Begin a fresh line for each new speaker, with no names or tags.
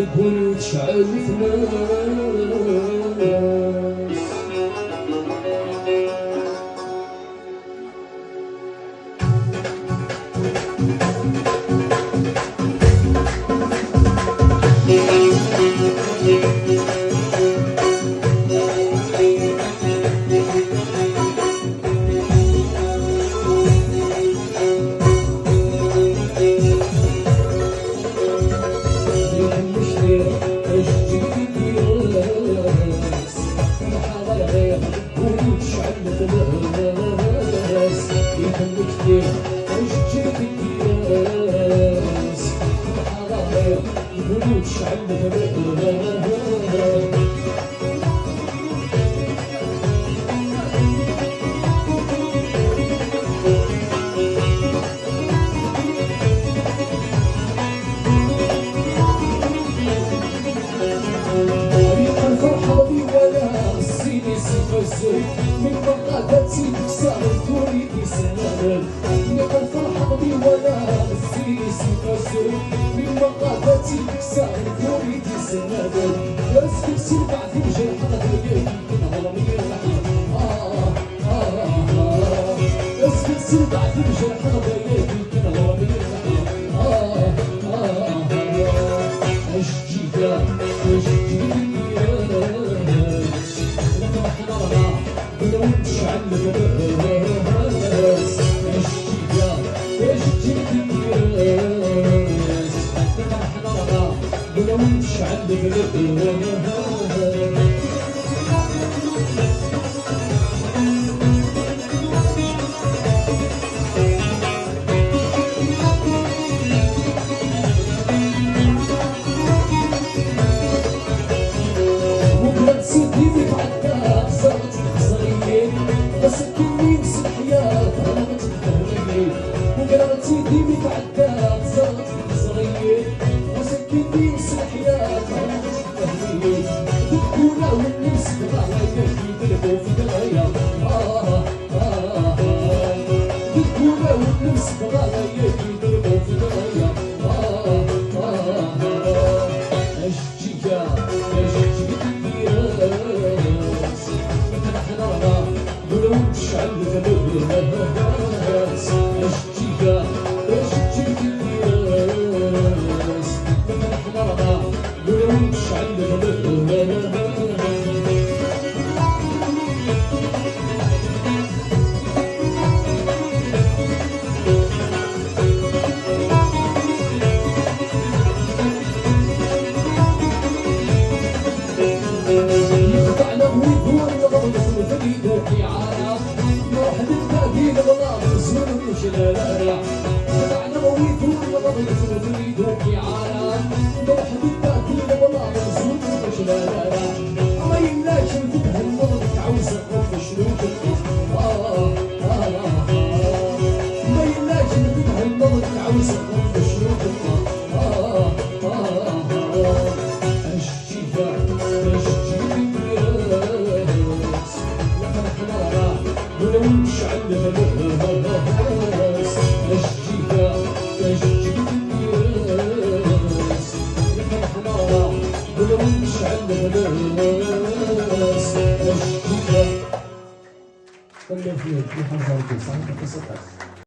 تقول وتشعل من مقادتي تكسر تريد سنان نبقى الفرحة بي ولا السيسي فسر من مقادتي تكسر تريد سنان اسكت سير بعد الجرح غير كنا اسكت سير بعد الجرح غير كنا اشجيك اشجيك ديمي تعدات صارت صغير وسكتي الحياة صارت تهويل دكونا والنفس بغاية يدلبوا في دغايا دكونا والنفس بغاية يدلبوا في دغايا أشجيكا الناس مثل حنانا ولو تشعل الناس أشجيكا Quando eu vi aqui, Rafael, que sabe que você tá.